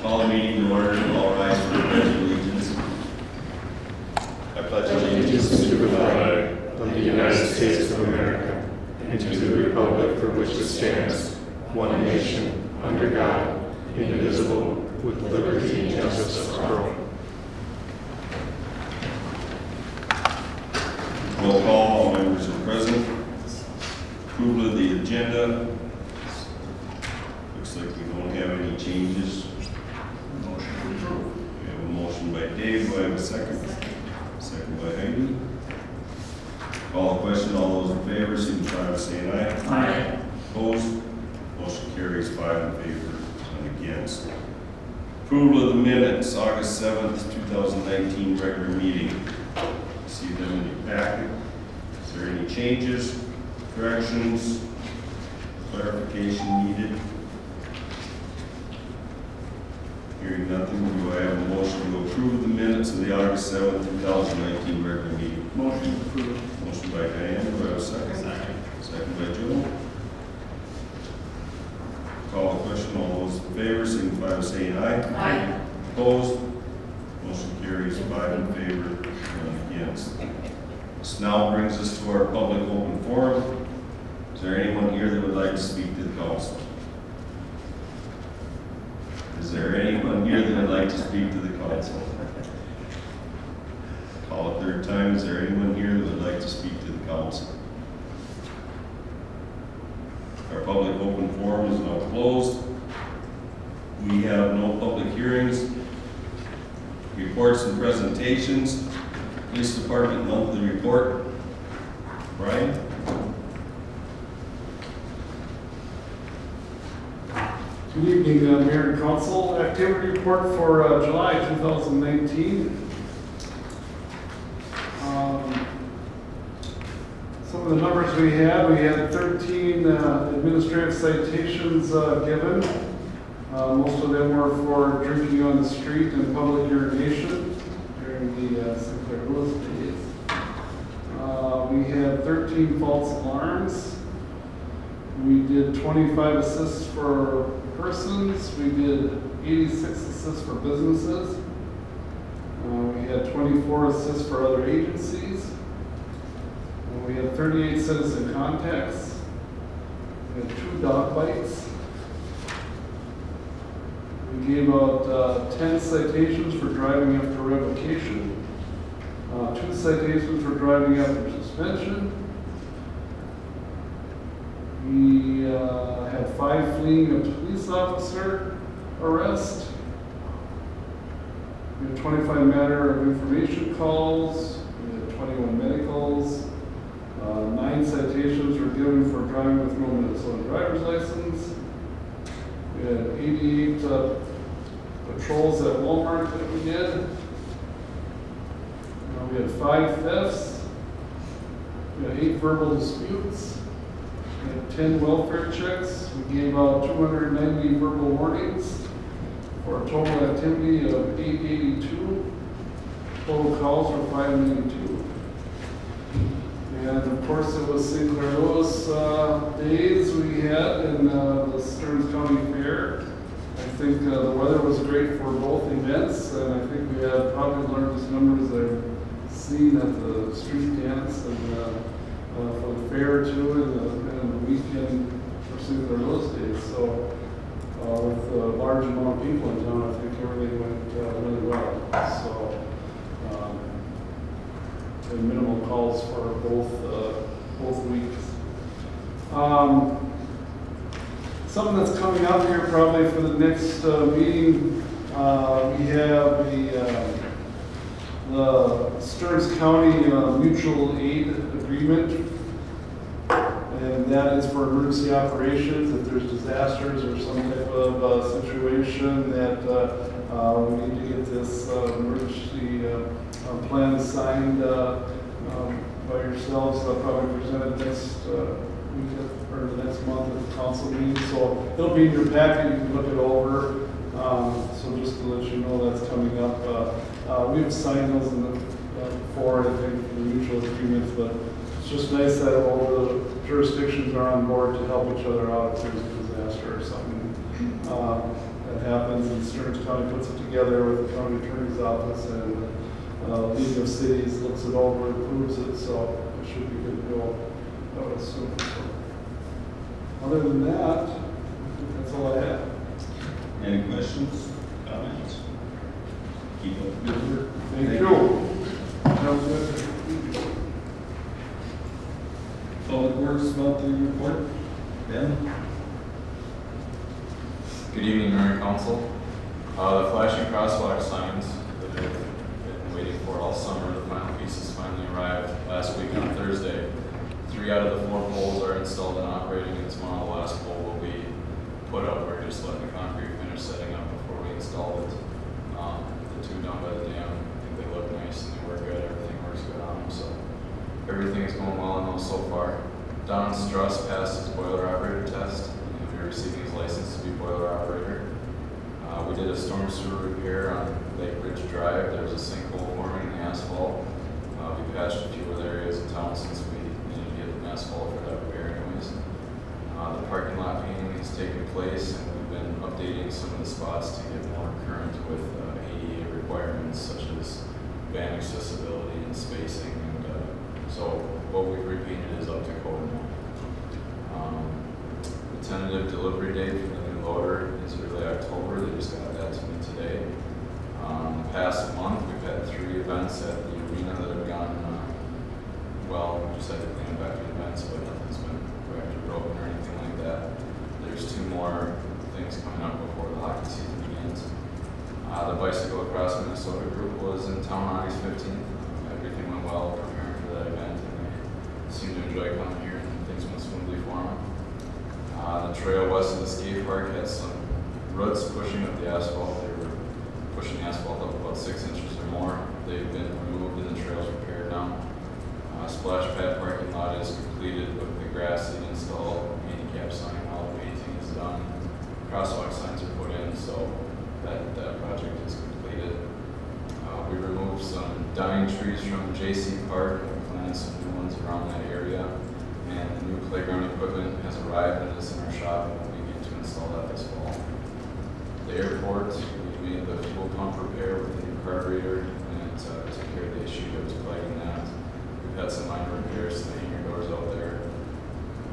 Call the meeting in order and all rise for the pledge of allegiance. I pledge allegiance to the flag of the United States of America and to the republic for which it stands, one nation, under God, indivisible, with liberty and justice for all. Roll call, all members are present. Approval of the agenda. Looks like we don't have any changes. Motion to approve. We have a motion by Dave, do I have a second? Second by Heidi. Call the question, all those in favor, signify by saying aye. Aye. Opposed? Motion carries 5 in favor, none against. Approval of the minutes, August 7th, 2019, regular meeting. See them in your packet. Is there any changes, corrections, clarification needed? Hearing nothing, do I have a motion to approve the minutes of the August 7th, 2019 regular meeting? Motion to approve. Motion by Diane, do I have a second? Second. Second by Joe. Call the question, all those in favor, signify by saying aye. Aye. Opposed? Motion carries 5 in favor, none against. This now brings us to our public open forum. Is there anyone here that would like to speak to the council? Is there anyone here that would like to speak to the council? Call it third time. Is there anyone here that would like to speak to the council? Our public open forum is now closed. We have no public hearings. Reports and presentations. Police Department monthly report. Brian? Good evening, Mayor and Council. Activity report for July 2019. Some of the numbers we had 13 administrative citations given. Most of them were for drinking on the street and public urination during the Sinclair Lewis days. We had 13 false alarms. We did 25 assists for persons. We did 86 assists for businesses. We had 24 assists for other agencies. We had 38 citizen contacts. We had 2 dog bites. We gave out 10 citations for driving after revocation, 2 citations for driving after suspension. We had 5 fleeing a police officer arrest. We had 25 matter of information calls. We had 21 medicals. 9 citations were given for driving with no Minnesota driver's license. We had 88 patrols at Walmart that we did. We had 5 thefts. We had 8 verbal disputes. We had 10 welfare checks. We gave out 290 verbal warnings for a total activity of 882. Total calls were 592. And of course, it was Sinclair Lewis days we had in the Stearns County Fair. I think the weather was great for both events, and I think we had probably the largest numbers I've seen at the street dance and for the fair too, and the weekend for Sinclair Lewis days. So with a large amount of people in town, I think everything went really well. So. And minimal calls for both weeks. Something that's coming up here probably for the next meeting, we have the Stearns County Mutual Aid Agreement, and that is for emergency operations. If there's disasters or some type of situation that we need to get this emergency plan signed by yourselves, probably presented next week or the next month at the council meeting. So it'll be in your packet, you can look it over. So just to let you know that's coming up. We've signed those in the, before, I think, the mutual agreements, but it's just nice that all the jurisdictions are on board to help each other out if there's a disaster or something. that happens, and Stearns County puts it together with the county attorney's office, and League of Cities looks it over and approves it, so it should be good to go, I would assume. So, other than that, I think that's all I have. Any questions, comments? Keep up the good work. Thank you. Sounds good. Public Works monthly report. Ben? Good evening, Mayor and Council. The flashing crosswalk signs that I've been waiting for all summer, the final pieces finally arrived last week on Thursday. 3 out of the 4 poles are installed and operating, and tomorrow the last pole will be put up. We're just letting the concrete finish setting up before we install it. The 2 down by the dam, I think they look nice and they work good. Everything works good on them, so everything is going well on those so far. Don Struss passed his boiler operator test, and he'll be receiving his license to be boiler operator. We did a storm sewer repair on Lake Ridge Drive. There was a sinkhole forming in the asphalt. We patched a few other areas of town since we needed to get an asphalt for that repair anyways. The parking lot painting has taken place, and we've been updating some of the spots to get more current with ADA requirements such as van accessibility and spacing. And so what we've repainted is up to code now. The tentative delivery date for the new loader is early October. They just got that to me today. The past month, we've had 3 events at the arena that have gone well. We just had to clean up after the events, but nothing's been wrecked or broken or anything like that. There's 2 more things coming up before the hockey season begins. The Bicycle Across Minnesota group was in town on August 15th. Everything went well preparing for that event, and they seemed to enjoy coming here, and things went smoothly for them. The trail west of the skate park had some roots pushing up the asphalt. They were pushing the asphalt up about 6 inches or more. They've been removed and the trail's repaired now. Splash pad parking lot is completed with the grass seed installed, handicap sign, all the painting is done. Crosswalk signs are put in, so that project is completed. We removed some dying trees from JC Park and planted some new ones around that area. And the new playground equipment has arrived and is in our shop, and we'll begin to install that this fall. The airport, we made the fuel pump repair with the new carburetor, and took care of the issue that was plaguing that. We've had some minor repairs to the hangar doors out there.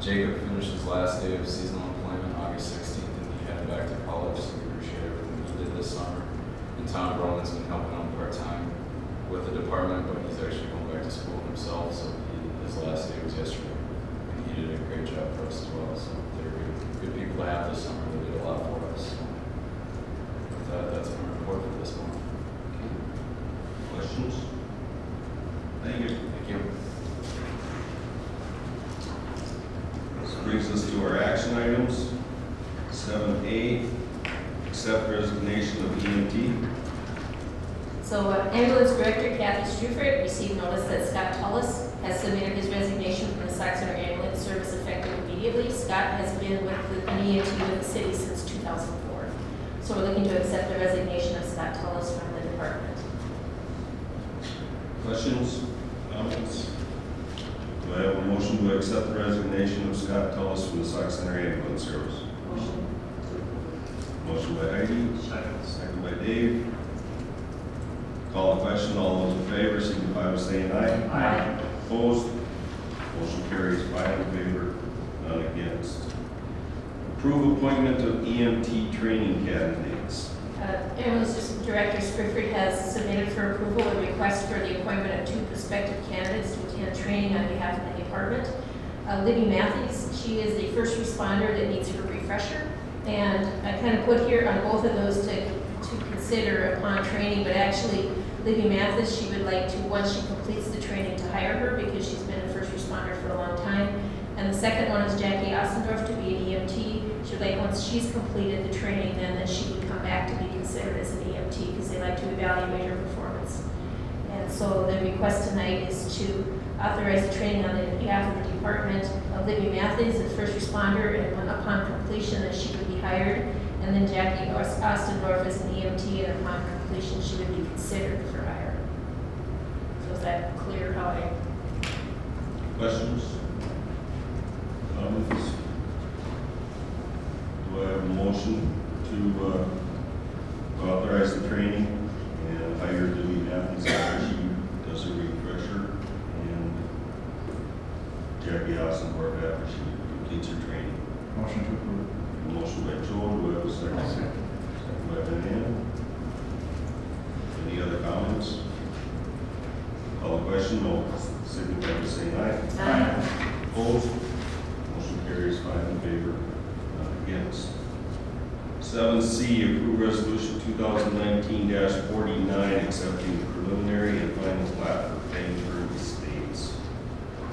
Jacob finished his last day of seasonal employment August 16th, and he headed back to college, so we appreciate everything he did this summer. And Tom Broman's been helping him part-time with the department, but he's actually going back to school himself, so his last day was yesterday. He did a great job for us as well, so they're good people to have this summer. They did a lot for us. So with that, that's my report for this month. Questions? Thank you. Thank you. This brings us to our action items. 7A, accept resignation of EMT. So Ambulance Director Kathy Strufert received notice that Scott Tullis has submitted his resignation from the Sauk Center Ambulance Service effective immediately. Scott has been with an EMT with the city since 2004. So we're looking to accept the resignation of Scott Tullis from the department. Questions? Comments? Do I have a motion to accept the resignation of Scott Tullis from the Sauk Center Ambulance Service? Motion. Motion by Heidi. Second by Dave. Call the question. All those in favor signify by saying aye. Aye. Opposed? Motion carries 5 in favor, none against. Approve appointment of EMT training candidates. Ambulance Director Strufert has submitted for approval a request for the appointment of 2 prospective candidates to attend training on behalf of the department. Libby Matthews, she is the first responder that needs her refresher. And I kind of put here on both of those to consider upon training, but actually Libby Mathis, she would like to, once she completes the training, to hire her because she's been a first responder for a long time. And the second one is Jackie Ostendorf to be an EMT. She would like, once she's completed the training, then that she would come back to be considered as an EMT because they like to evaluate her performance. And so the request tonight is to authorize the training on behalf of the department of Libby Matthews as first responder, and when upon completion that she would be hired, and then Jackie Ostendorf as an EMT, and upon completion she would be considered for hire. So is that clear how I? Questions? Comments? Do I have a motion to authorize the training and hire Libby Matthews after she does a refresher, and Jackie Ossenborg after she completes her training. Motion to approve. Motion by Joel, do I have a second? Second by Diane. Any other comments? Call the question, all signify by saying aye. Aye. Opposed? Motion carries 5 in favor, none against. 7C, approve resolution 2019-49, accepting the preliminary and final plat for Payneburg Estates.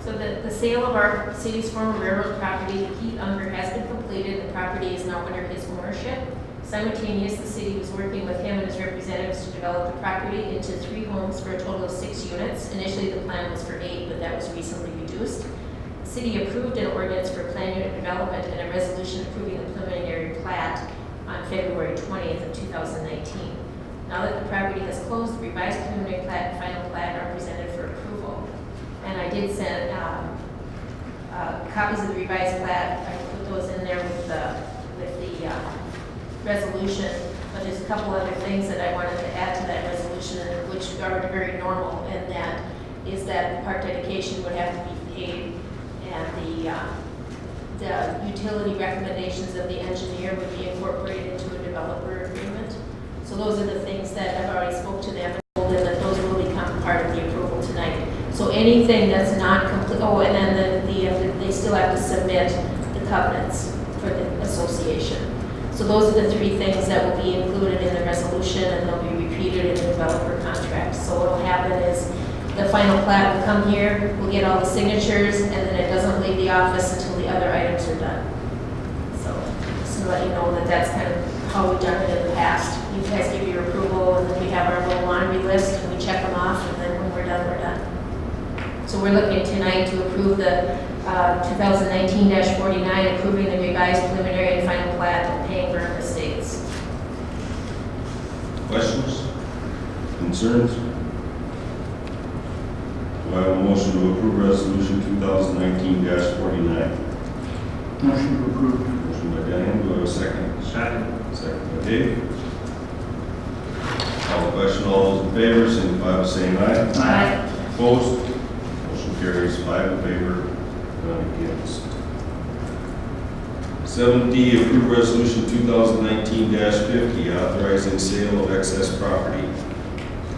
So the sale of our city's former railroad property to Keith Unger has been completed. The property is now under his ownership. Simultaneous, the city was working with him and his representatives to develop the property into 3 homes for a total of 6 units. Initially, the plan was for 8, but that was recently reduced. The city approved an ordinance for plan unit development and a resolution approving the preliminary plat on February 20th of 2019. Now that the property has closed, the revised preliminary plat and final plat are presented for approval. And I did send copies of the revised plat. I put those in there with the resolution, but there's a couple other things that I wanted to add to that resolution, which are very normal, and that is that the park dedication would have to be paid, and the utility recommendations of the engineer would be incorporated into a developer agreement. So those are the things that I've already spoke to them and told them that those will become part of the approval tonight. So anything that's not complete, oh, and then they still have to submit the covenants for the association. So those are the 3 things that will be included in the resolution, and they'll be repeated in the developer contract. So what will happen is the final plat will come here, we'll get all the signatures, and then it doesn't leave the office until the other items are done. So just to let you know that that's kind of how we've done it in the past. You guys give your approval, and then we have our little laundry list, and we check them off, and then when we're done, we're done. So we're looking tonight to approve the 2019-49, approving the revised preliminary and final plat of Payneburg Estates. Questions? Concerns? Do I have a motion to approve resolution 2019-49? Motion to approve. Motion by Diane, do I have a second? Second. Second by Dave. Call the question, all those in favor, signify by saying aye. Aye. Opposed? Motion carries 5 in favor, none against. 7D, approve resolution 2019-50, authorizing sale of excess property.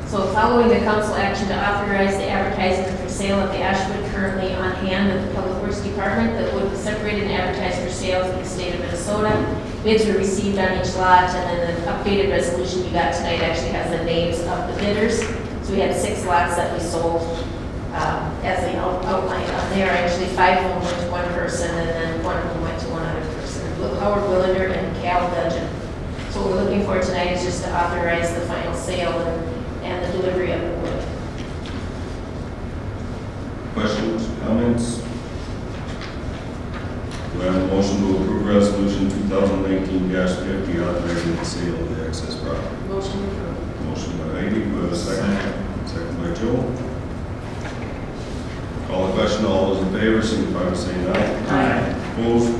So following the council action to authorize the advertisement for sale of the Ashwood currently on hand at the Public Works Department, that would be separated and advertised for sale in the state of Minnesota. Bids were received on each lot, and then the updated resolution you got tonight actually has the names of the bidders. So we had 6 lots that we sold, as they outlined on there. Actually, 5 of them went to one person, and then 1 of them went to one other person, Howard Willender and Cal Dudgeon. So what we're looking for tonight is just to authorize the final sale and the delivery of the wood. Questions, comments? Do I have a motion to approve resolution 2019-50, authorizing the sale of the excess property? Motion approved. Motion by Heidi, do I have a second? Second by Joe. Call the question, all those in favor, signify by saying aye. Aye. Opposed?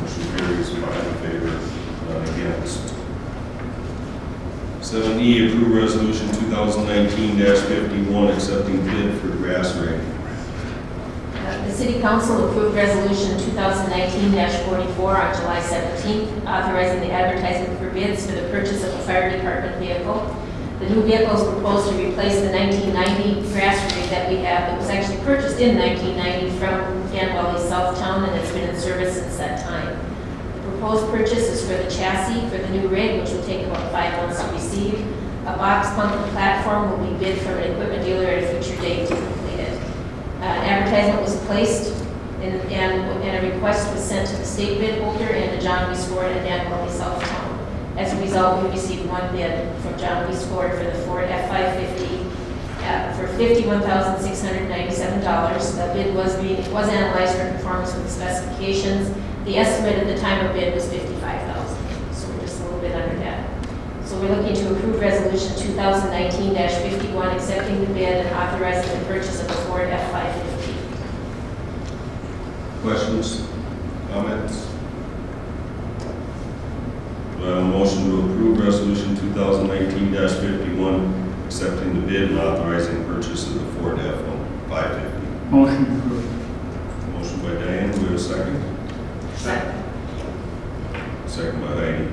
Motion carries 5 in favor, none against. 7E, approve resolution 2019-51, accepting bid for grass rig. The City Council approved Resolution 2019-44 on July 17th, authorizing the advertisement for bids for the purchase of a fire department vehicle. The new vehicle is proposed to replace the 1990 grass rig that we have. It was actually purchased in 1990 from Danwell, Southtown, and it's been in service since that time. The proposed purchase is for the chassis for the new rig, which will take about 5 months to receive. A box pumping platform will be bid from an equipment dealer at a future date to complete it. Advertisement was placed and a request was sent to the state bid holder and to John Reese Ford and Danwell, Southtown. As a result, we received 1 bid from John Reese Ford for the Ford F-550 for $51,697. The bid was analyzed for conformance with the specifications. The estimate at the time of bid was $55,000, so we're just a little bit under that. So we're looking to approve Resolution 2019-51, accepting the bid and authorizing the purchase of the Ford F-550. Questions, comments? Do I have a motion to approve resolution 2019-51, accepting the bid and authorizing purchase of the Ford F-550. Motion approved. Motion by Diane, do we have a second? Second. Second by Heidi.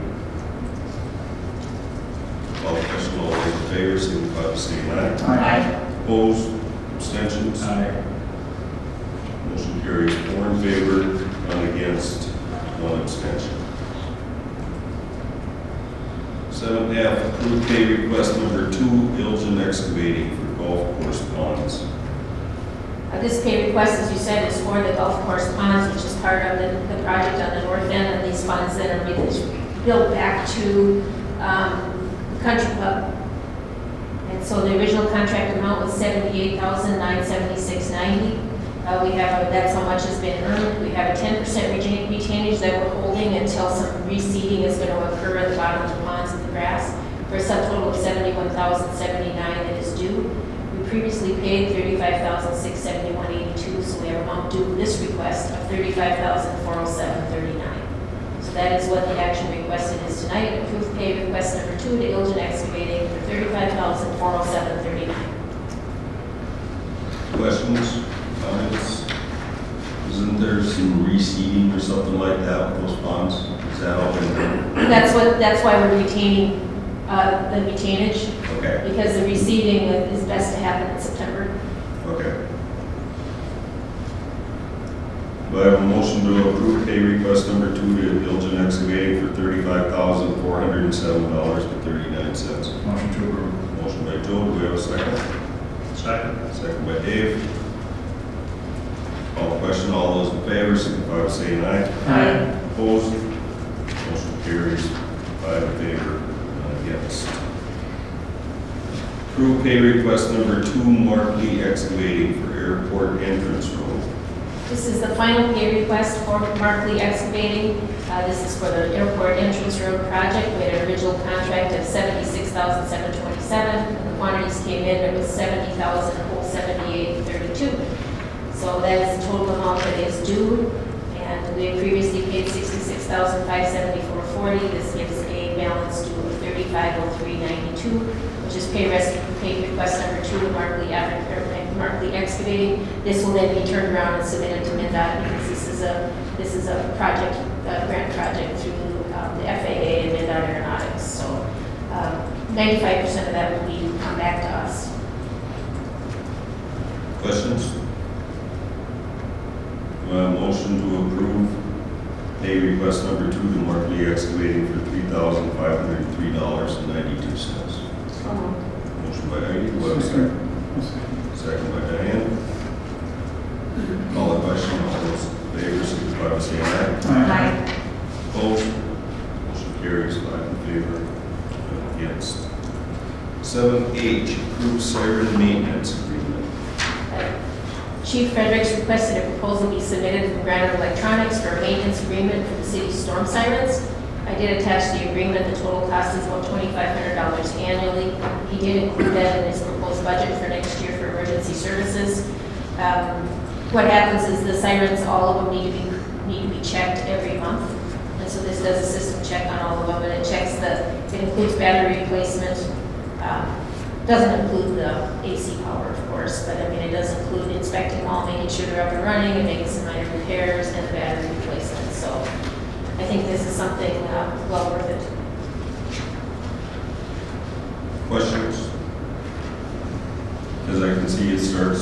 Call the question, all those in favor, signify by saying aye. Aye. Opposed, abstentions? Aye. Motion carries 4 in favor, none against, 1 abstention. 7F, approved pay request number 2, Ilgen Excavating for golf course ponds. This pay request, as you said, is for the golf course ponds, which is part of the project on the north end, and these funds that are built back to the country club. And so the original contract amount was $78,976.90. We have, that's how much has been earned. We have a 10% retainage that we're holding until some reseeding is going to occur at the bottom of the ponds and the grass, for a subtotal of $71,079 that is due. We previously paid $35,671.82, so we have an amount due this request of $35,407.39. So that is what the action requested is tonight. Approved pay request number 2 to Ilgen Excavating for $35,407.39. Questions, comments? Isn't there some reseeding or something like that with those ponds? Is that all been done? That's why we're retaining the retainage, Okay, because the reseeding is best to happen in September. okay. Do I have a motion to approve pay request number 2 to Ilgen Excavating for $35,407.39? Motion to approve. Motion by Joe, do we have a second? Second. Second by Dave. Call the question, all those in favor, signify by saying aye. Aye. Opposed? Motion carries 5 in favor, none against. Approve pay request number 2, Mark Lee Excavating for Airport Entrance Road. This is the final pay request for Mark Lee Excavating. This is for the airport entrance road project. We had an original contract of $76,727. The quantities came in, it was $70,078.32. So that is the total amount that is due. And we had previously paid $66,574.40. This gives a balance due of $35,0392, which is pay request number 2 to Mark Lee Excavating. This will then be turned around and submitted to MnDOT, because this is a project, a grant project through the FAA and MnDOT Aeronautics. So 95% of that will come back to us. Questions? Do I have a motion to approve pay request number 2 to Mark Lee Excavating for $3,503.92? Motion by Heidi, do I have a second? Second by Diane. Call the question, all those in favor, signify by saying aye. Aye. Opposed? Motion carries 5 in favor, none against. 7H, approve siren maintenance agreement. Chief Fredericks requested a proposal be submitted from Granite Electronics for a maintenance agreement for the city's storm sirens. I did attach the agreement. The total cost is about $2,500 annually. He did include that in his proposed budget for next year for emergency services. What happens is the sirens, all of them need to be checked every month. And so this does a system check on all of them, and it includes battery replacement. Doesn't include the AC power, of course, but I mean, it does include inspecting all, making sure they're up and running, and making some minor repairs and the battery replacement. So I think this is something well worth it. Questions? Because I can see it starts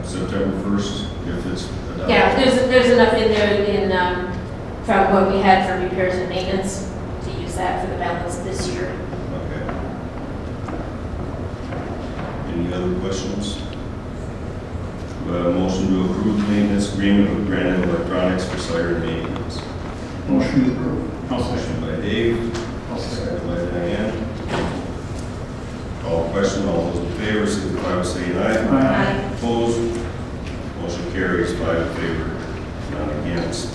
September 1st, if it's adopted. Yeah, there's enough in there from what we had for repairs and maintenance to use that for the balance of this year. Okay. Any other questions? Do I have a motion to approve the maintenance agreement with Granite Electronics for siren maintenance? Motion to approve. I'll Motion second. by Dave, second by Diane. Call the question, all those in favor, signify by saying aye. Aye. Opposed? Motion carries 5 in favor, none against.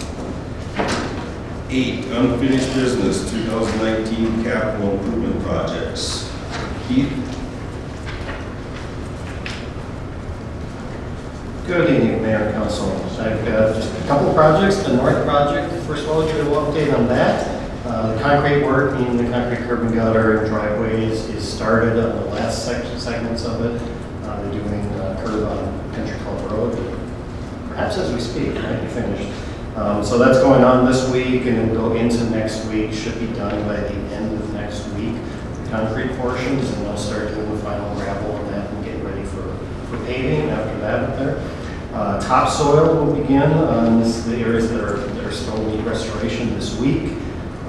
8, unfinished business, 2019 capital improvement projects. Keith? Good evening, Mayor and Council. I've got just a couple of projects. The North project, first of all, I'll give you a little update on that. The concrete work, meaning the concrete curb and gutter and driveways, is started on the last segments of it. They're doing curb on Country Club Road, perhaps as we speak, it might be finished. So that's going on this week, and it'll go into next week, should be done by the end of next week, the concrete portions, and they'll start doing the final gravel on that and get ready for paving after that up there. Topsoil will begin on the areas that are still need restoration this week.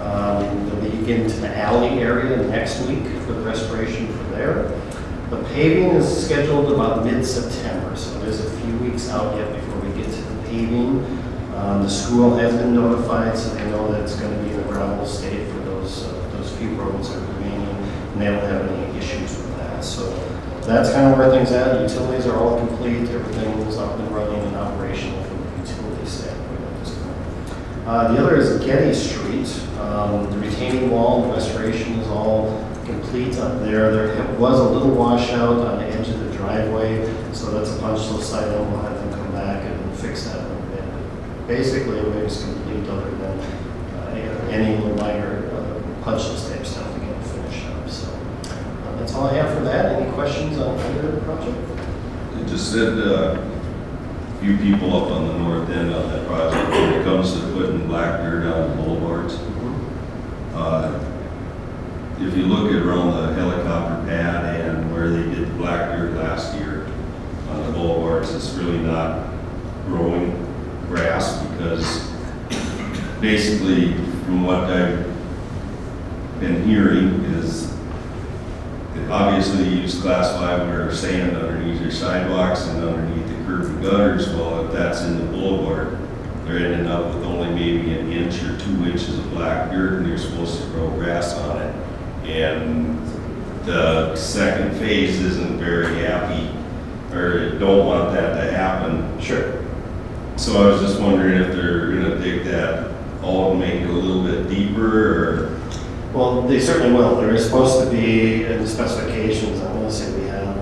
They'll begin to the alley area next week for the restoration for there. The paving is scheduled about mid-September, so there's a few weeks out yet before we get to the paving. The school has been notified, so they know that it's going to be in a gravel state for those few roads that are remaining, and they don't have any issues with that. So that's kind of where things at. Utilities are all complete. Everything is up and running and operational from the utility standpoint at this point. The other is Getty Street. The retaining wall, the restoration is all complete up there. There was a little washout on the edge of the driveway, so that's a punch list item. We'll have them come back and fix that a little bit. Basically, everything's complete other than any little minor punch list type stuff to get finished up. So that's all I have for that. Any questions on either project? It just said a few people up on the north end on that project when it comes to putting black dirt on the boulevards. If you look at around the helicopter pad and where they did the black dirt last year on the boulevards, it's really not growing grass because basically from what I've been hearing is obviously you use class 5 or sand underneath your sidewalks and underneath the curb and gutters. Well, if that's in the boulevard, they're ending up with only maybe an inch or 2 inches of black dirt and you're supposed to grow grass on it. And the second phase isn't very happy or don't want that to happen. Sure. So I was just wondering if they're gonna dig that all and make it a little bit deeper or? Well, they certainly will. There is supposed to be in the specifications, I want to say we have, I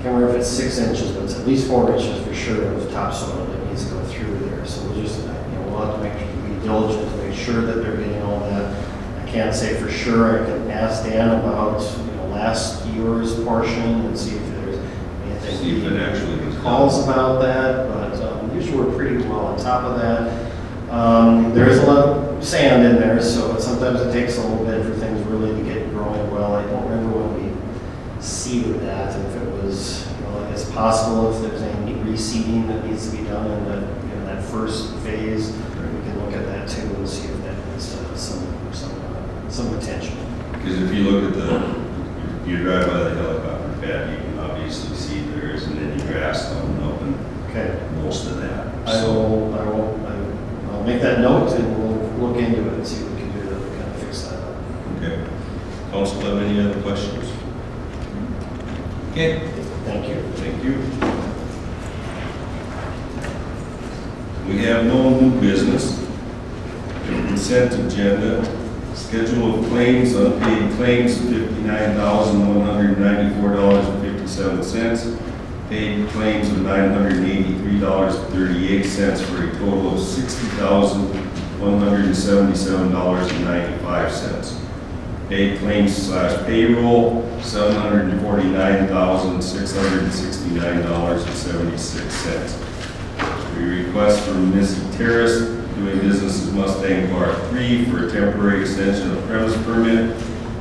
can't remember if it's 6 inches, but it's at least 4 inches for sure of topsoil that needs to go through there. So we'll just, we'll have to be diligent to make sure that they're getting all that. I can't say for sure. I can ask Dan about, last year's portion and see if there's anything. See if it actually was calls about that, but usually we're pretty well on top of that. There is a lot of sand in there, so sometimes it takes a little bit for things really to get growing well. I don't remember when we seeded that, and if it was, it's possible if there's any reseeding that needs to be done in that first phase, we can look at that too and see if that has some potential. Because if you look at you drive by the helicopter pad, you can obviously see there isn't any grass coming up and most of that. I'll make that note and we'll look into it and see what we can do to kind of fix that up. Okay. Council, have any other questions? Okay. Thank you. Thank you. We have no new business. Consent agenda. Schedule of claims, unpaid claims, $59,194.57. Paid claims of $983.38 for a total of $60,177.95. Paid claims / payroll, $749,669.76. We request from Missy Terrace, doing business as Mustang Bar 3, for a temporary extension of premise permit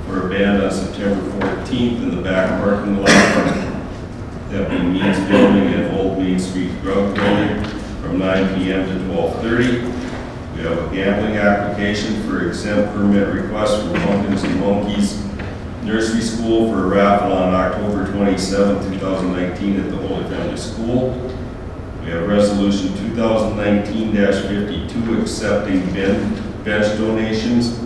for a band on September 14th in the back parking lot at the Means Building and Old Main Street Drug Building from 9 p.m. to 12:30. We have a gambling application for exempt permit request from Pumpkins and Monkeys Nursery School for a raffle on October 27, 2019 at the Holy Family School. We have resolution 2019-52 accepting bench donations.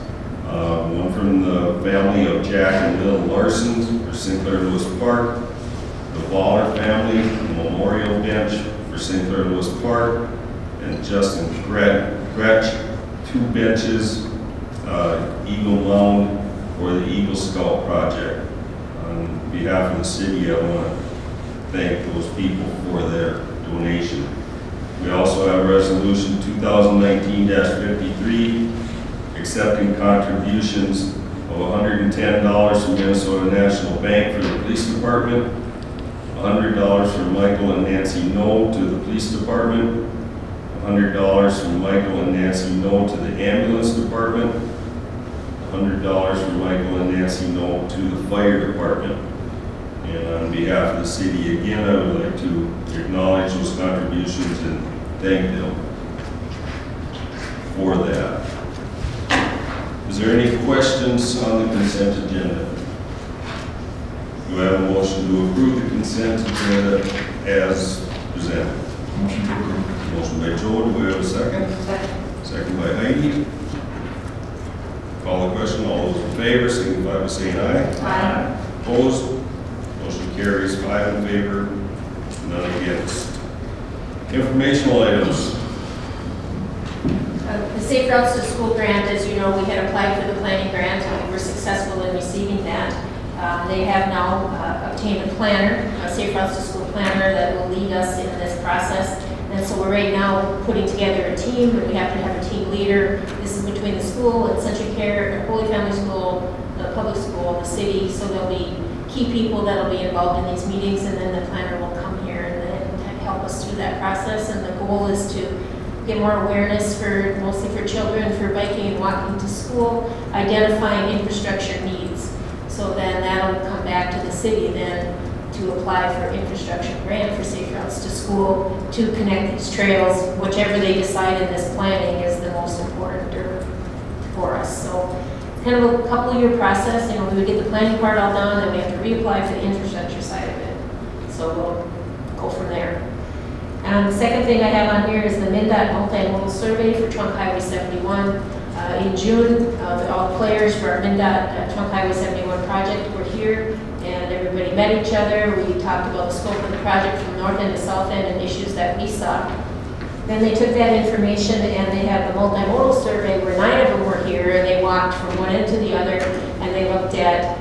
One from the family of Jack and Lil Larson for Sinclair Lewis Park. The Waller family memorial bench for Sinclair Lewis Park. And Justin Gretsch, 2 benches, Eagle Mound for the Eagle Scout project. On behalf of the city, I want to thank those people for their donation. We also have resolution 2019-53 accepting contributions of $110 from Minnesota National Bank for the police department, $100 from Michael and Nancy No to the police department, $100 from Michael and Nancy No to the ambulance department, $100 from Michael and Nancy No to the fire department. And on behalf of the city, again, I would like to acknowledge those contributions and thank them for that. Is there any questions on the consent agenda? Do I have a motion to approve the consent agenda as presented? Motion to approve. Motion by Joe, do we have a second? Second by Heidi. Call the question, all those in favor, signify by saying aye. Aye. Opposed? Motion carries 5 in favor, none against. Informational items. The Safe Routes to School grant, as you know, we had applied for the planning grant, and we were successful in receiving that. They have now obtained a planner, a Safe Routes to School planner that will lead us in this process. And so we're right now putting together a team, and we have to have a team leader. This is between the school and Century Care, Holy Family School, the public school, the city, so there'll be key people that'll be involved in these meetings, and then the planner will come here and help us through that process. And the goal is to get more awareness for, mostly for children, for biking and walking to school, identifying infrastructure needs. So then that'll come back to the city then to apply for infrastructure grant for Safe Routes to School to connect these trails, whichever they decide in this planning is the most important for us. So it's kind of a couple-year process. You know, we would get the planning part all done, then we have to reapply for the infrastructure side of it. So we'll go from there. The second thing I have on here is the MnDOT multimodal survey for Trunk Highway 71. In June, all the players for our MnDOT Trunk Highway 71 project were here, and everybody met each other. We talked about the scope of the project from north end to south end and issues that we saw. Then they took that information and they have the multimodal survey where 9 of them were here, and they walked from one end to the other, and they looked at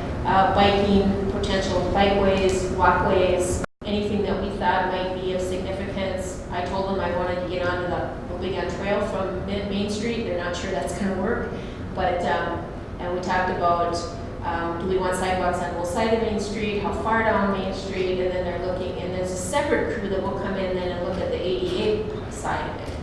biking, potential bikeways, walkways, anything that we thought might be of significance. I told them I wanted to get onto the Big Trail from Main Street. They're not sure that's going to work, but and we talked about do we want sidewalks on both sides of Main Street, how far down Main Street, and then they're looking, and there's a separate crew that will come in then and look at the ADA side of it.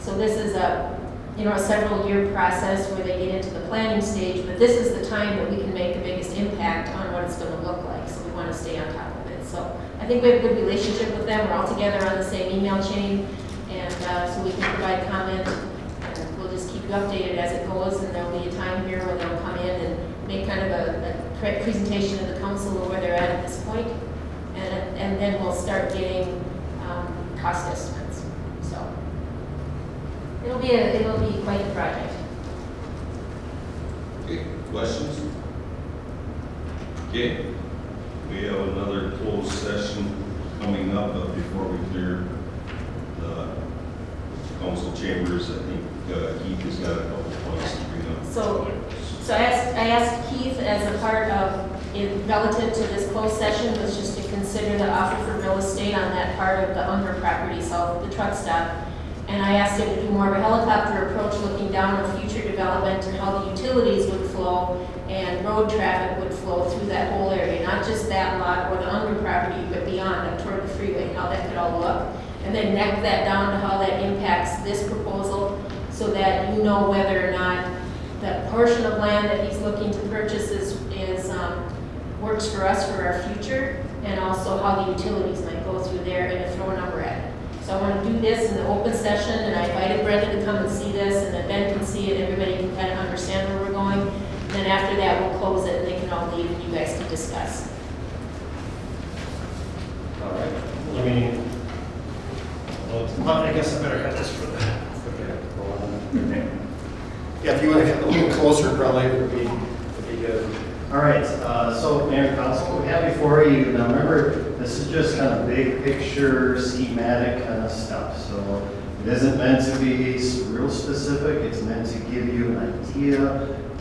So this is a several-year process where they get into the planning stage, but this is the time that we can make the biggest impact on what it's going to look like. So we want to stay on top of it. So I think we have a good relationship with them. We're all together on the same email chain, and so we can provide comment, and we'll just keep you updated as it goes. And there'll be a time here when they'll come in and make kind of a presentation to the council of where they're at this point, and then we'll start getting cost estimates. So it'll be quite a project. Okay, questions? Okay, we have another closed session coming up, but before we clear the council chambers, I think Keith has got a couple points to bring up. So I asked Keith as a part of, relative to this closed session, was just to consider the offer for real estate on that part of the Unger property south of the truck stop. And I asked him to do more of a helicopter approach, looking down on future development and how the utilities would flow and road traffic would flow through that whole area, not just that lot or the Unger property, but beyond up toward the freeway, how that could all look. And then neck that down to how that impacts this proposal, so that you know whether or not that portion of land that he's looking to purchase works for us for our future, and also how the utilities might go through there, and to throw a number at it. So I want to do this in the open session, and I invited Brenda to come and see this, and then Ben can see it, everybody can kind of understand where we're going. And then after that, we'll close it, and they can all leave, and you guys can discuss. All right, well, I guess I better have this for the yeah, if you want to get a little closer, probably would be good. All right, so Mayor and Council, what we have before you, now remember, this is just kind of big picture, schematic kind of stuff. So it isn't meant to be real specific. It's meant to give you an idea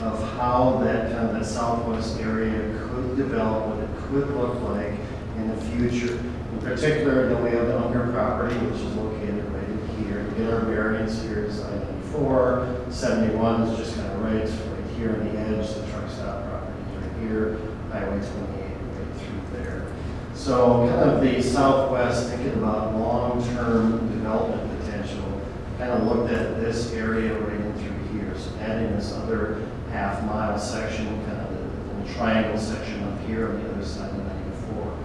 of how that kind of that southwest area could develop, what it could look like in the future. In particular, then we have the Unger property, which is located right in here. We get our variance here is I-95. before. 71 is just kind of right here on the edge, the truck stop property is right here, Highway 28 right through there. So kind of the southwest, thinking about long-term development potential, kind of looked at this area right in through here. So adding this other half-mile section, kind of the little triangle section up here on the other side of 94.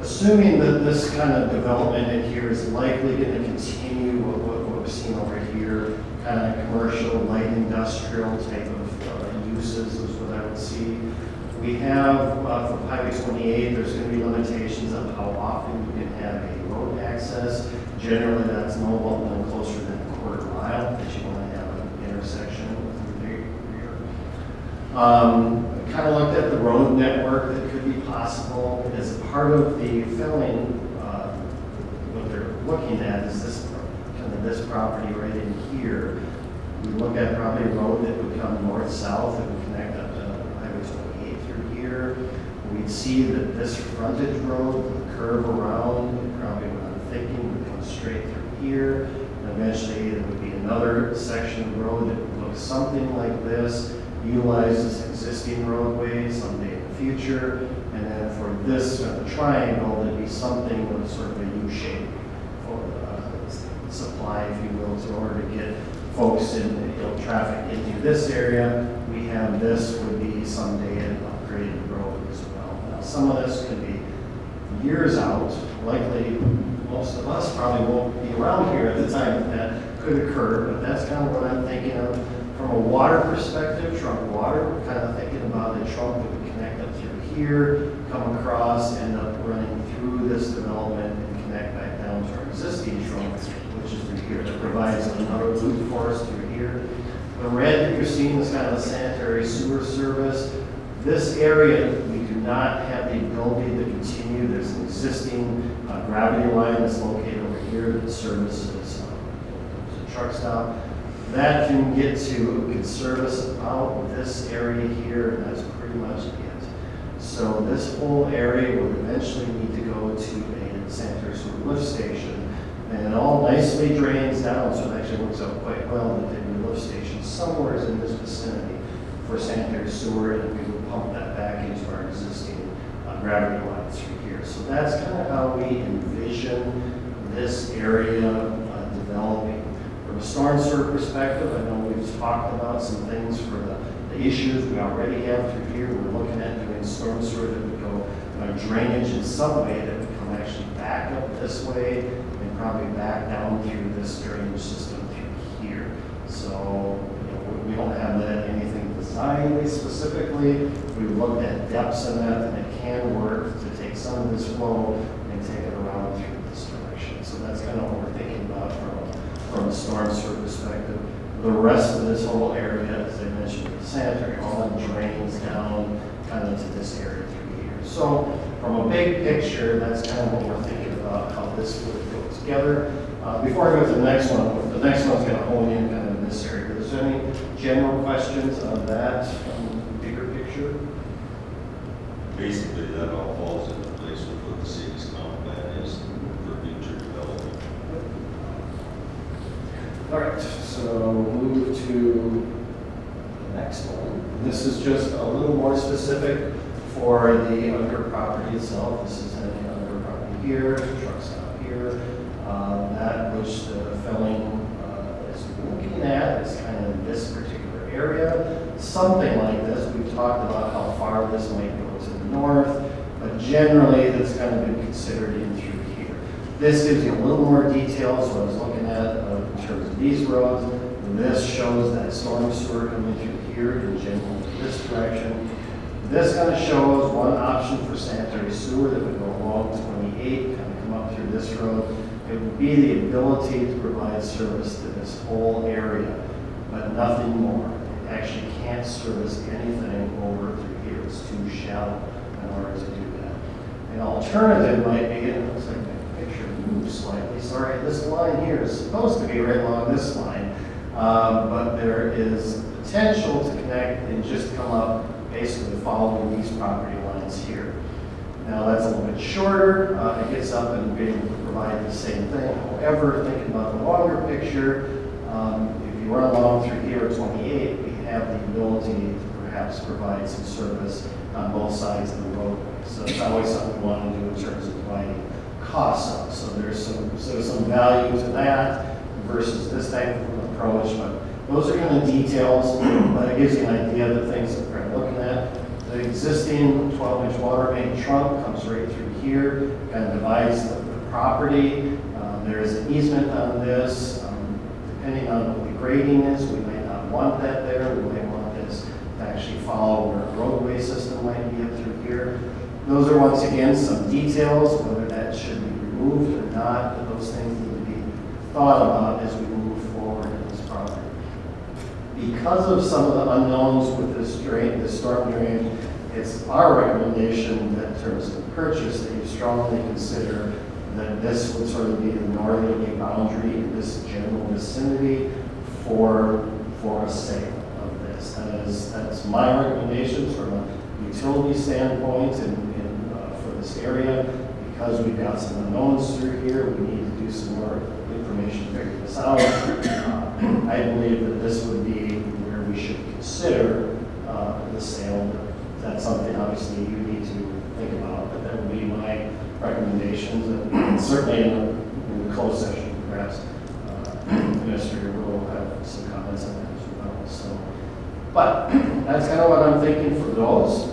Assuming that this kind of development in here is likely going to continue what we've seen over here, kind of commercial, light industrial type of uses is what I would see. We have, for Highway 28, there's going to be limitations of how often you can have a road access. Generally, that's no closer than a quarter mile that you want to have an intersection through the rear. Kind of looked at the road network that could be possible as part of the filling. What they're looking at is this kind of this property right in here. We look at probably a road that would come north-south that would connect up to Highway 28 through here. We'd see that this frontage road would curve around, probably what I'm thinking would come straight through here. And eventually there would be another section of road that would look something like this, utilize this existing roadway someday in the future. And then for this triangle, there'd be something with sort of a U-shape for supply, if you will, in order to get folks in, traffic into this area. We have this would be someday an upgraded road as well. Now, some of this could be years out. Likely, most of us probably won't be around here at the time that could occur, but that's kind of what I'm thinking of. From a water perspective, trunk water, we're kind of thinking about a trunk that would connect up through here, come across, end up running through this development and connect back down to our existing trunk, which is through here. That provides another loop for us through here. The red that you're seeing is kind of a sanitary sewer service. This area, we do not have the ability to continue. There's an existing gravity line that's located over here that services the truck stop. That can get to, could service about this area here, and that's pretty much it. So this whole area would eventually need to go to a sanitary sewer lift station, and it all nicely drains down, so it actually works out quite well that there'd be a lift station somewhere in this vicinity for sanitary sewer, and we would pump that back into our existing gravity lines through here. So that's kind of how we envision this area developing. From a storm sewer perspective, I know we've talked about some things for the issues we already have through here. We're looking at doing storm sewer that would go drainage in some way that would come actually back up this way and probably back down through this drainage system through here. So we don't have that anything designed specifically. We've looked at depths in that, and it can work to take some of this flow and take it around through this direction. So that's kind of what we're thinking about from a storm sewer perspective. The rest of this whole area, as I mentioned, the sanitary, all drains down kind of to this area through here. So from a big picture, that's kind of what we're thinking about, how this would go together. Before I go to the next one one's going to hone in kind of in this area. Is there any general questions on that bigger picture? Basically, that all falls into place with what the city's comp plan is for future development. All right, so move to the next one. This is just a little more specific for the under property itself. This is an under property here, truck stop here. That which the filling is looking at is kind of this particular area. Something like this. We've talked about how far this might go to the north, but generally that's kind of been considered in through here. This gives you a little more details what I was looking at in terms of these roads. This shows that storm sewer coming through here in general this direction. This kind of shows one option for sanitary sewer that would go along 28, kind of come up through this road. It would be the ability to provide service to this whole area, but nothing more. It actually can't service anything over through here. It's too shallow in order to do that. An alternative might be, and it looks like my picture moved slightly. Sorry, this line here is supposed to be right along this line, but there is potential to connect and just come up basically following these property lines here. Now that's a little bit shorter. It gets up and be able to provide the same thing. However, thinking about the longer picture, if you run along through here at 28, we have the ability to perhaps provide some service on both sides of the roadway. So it's always something we want to do in terms of dividing costs up. So there's some value to that versus this type of approach. But those are kind of details, but it gives you an idea of the things that we're looking at. The existing 12-inch water main trunk comes right through here, kind of divides the property. There is an easement on this. Depending on what the grading is, we might not want that there. We might want this to actually follow where a roadway system might be up through here. Those are, once again, some details, whether that should be removed or not, but those things need to be thought about as we move forward in this property. Because of some of the unknowns with this drain, this storm drain, it's our recommendation that in terms of purchase, that you strongly consider that this would sort of be the northerly boundary in this general vicinity for a sale of this. That's my recommendation from a utility standpoint for this area. Because we've got some unknowns through here, we need to do some more information to figure this out. I believe that this would be where we should consider the sale. That's something obviously you need to think about, but that would be my recommendations, and certainly in the closed session, perhaps the Minister will have some comments on that as well. So, but that's kind of what I'm thinking for those.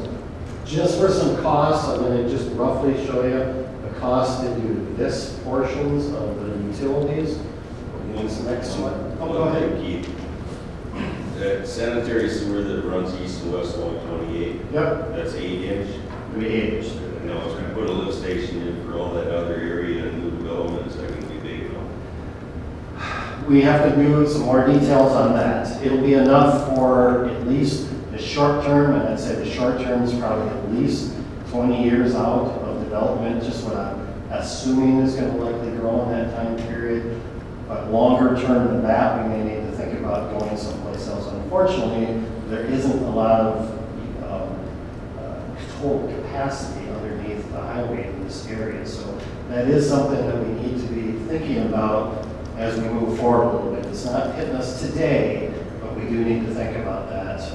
Just for some costs, I'm going to just roughly show you the cost into this portions of the utilities. This next one. Oh, go ahead. Keith. That sanitary sewer that runs east and west along 28. Yep. That's 8-inch. We age. No, it's going to put a lift station in for all that other area and new developments. That can be big enough. We have to do some more details on that. It'll be enough for at least the short term, and I'd say the short term is probably at least 20 years out of development, just what I'm assuming is going to likely grow in that time period. But longer term than that, we may need to think about going someplace else. Unfortunately, there isn't a lot of total capacity underneath the highway in this area. So that is something that we need to be thinking about as we move forward a little bit. It's not hitting us today, but we do need to think about that as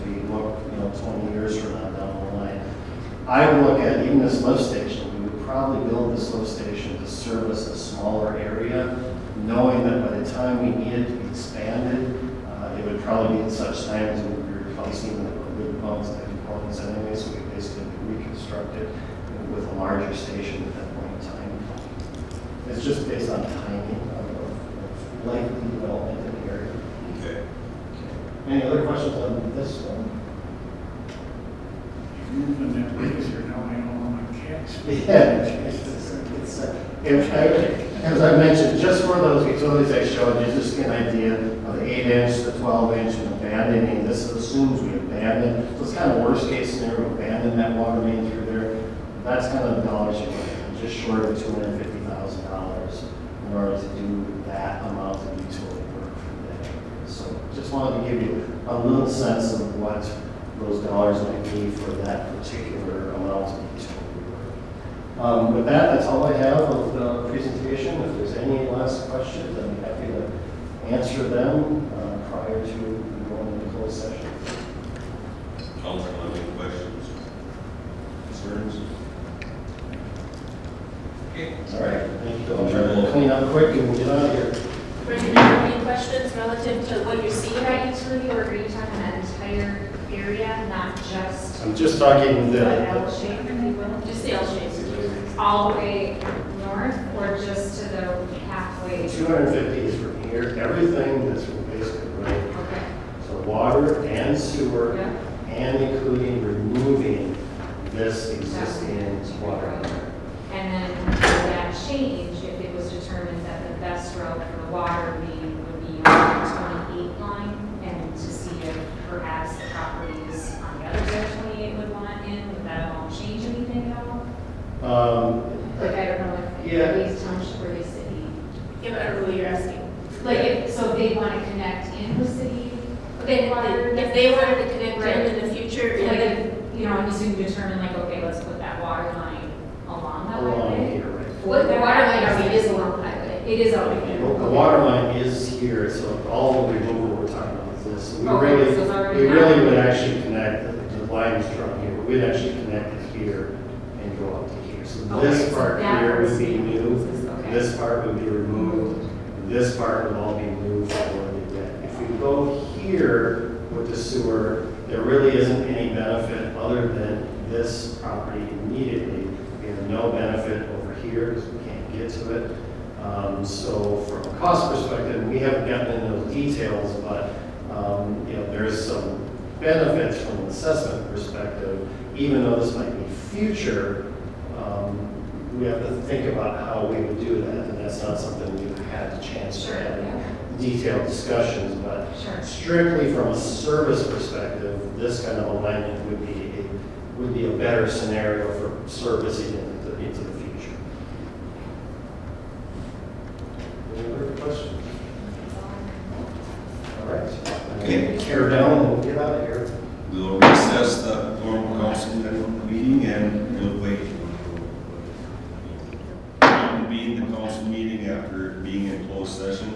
we look, 20 years from now down the line. I would look at even this lift station. We would probably build this lift station to service a smaller area, knowing that by the time we need it to be expanded, it would probably be at such time as we would be replacing the lid pumps and components anyway, so we basically reconstruct it with a larger station at that point in time. It's just based on timing of likely development in the area. Okay. Any other questions on this one? Moving that place here, now I know my cats. Yeah, as I mentioned, just for those utilities I showed you, just get an idea of the 8-inch, the 12-inch, and abandoning. This assumes we abandon. So it's kind of worst case scenario, abandon that water main through there. That's kind of the dollars you're looking at, just short of $250,000 in order to do that amount of utility work for that. So just wanted to give you a little sense of what those dollars might be for that particular amount of utility work. With that, that's all I have of the presentation. If there's any last questions, I'd be happy to answer them prior to going into closed session. Council, any questions? Concerns? Okay. All right, thank you. I'll try to clean up quick and get out of here. Brendan, do you have any questions relative to what you're seeing at utility, or are you talking that entire area, not just I'm just talking the the L shape, if you will? Just the L shape, all the way north, or just to the halfway? 250 is from here. Everything that's from basically right. Okay. So water and sewer, Yeah. and including removing this existing water. And then would that change if it was determined that the best route for the water would be on the 28 line, and to see if perhaps the properties on the other side of 28 would want in? Would that at all change anything at all? Like, I don't know if Yeah. Lay's Township or the city. Yeah, but I don't know what you're asking. Like, so if they want to connect in the city? If they wanted to connect in the future, Like, like, and so you determine like, okay, let's put that water line along that Along highway? here, right? What the water line already is along the highway. It is already there. The water line is here, so all the removal we're talking about is this. We Okay, really, so it's already we there. really would actually connect, the line's from here, we'd actually connect it here and go up to here. So Okay, this so part that here would was- be new, Okay. this part would be removed, this part would all be moved for the deck. If we go here with the sewer, there really isn't any benefit other than this property immediately. We have no benefit over here because we can't get to it. So from a cost perspective, we haven't gotten into those details, but, there's some benefits from an assessment perspective, even though this might be future, we have to think about how we would do that, and that's not something we've had the chance to Sure, have yeah. detailed discussions, but Sure. strictly from a service perspective, this kind of alignment would be a better scenario for servicing into the future. Any other questions? All right. Okay. Tear down and we'll get out of here. We'll recess the normal council meeting and we'll wait. Convene the council meeting after being in closed session.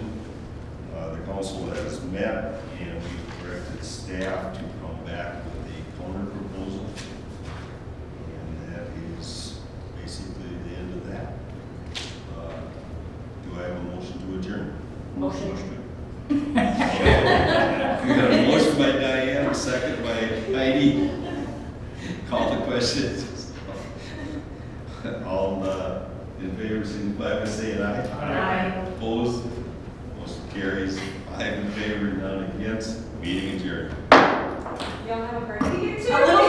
The council has met and we directed staff to come back with a counter proposal. And that is basically the end of that. Do I have a motion to adjourn? Motion. We got a motion by Diane, a second by Heidi. Call the question. All in favor, signify by saying aye. Aye. Opposed? Motion carries. 5 in favor, none against. Meeting adjourned. Y'all have a birthday too? A little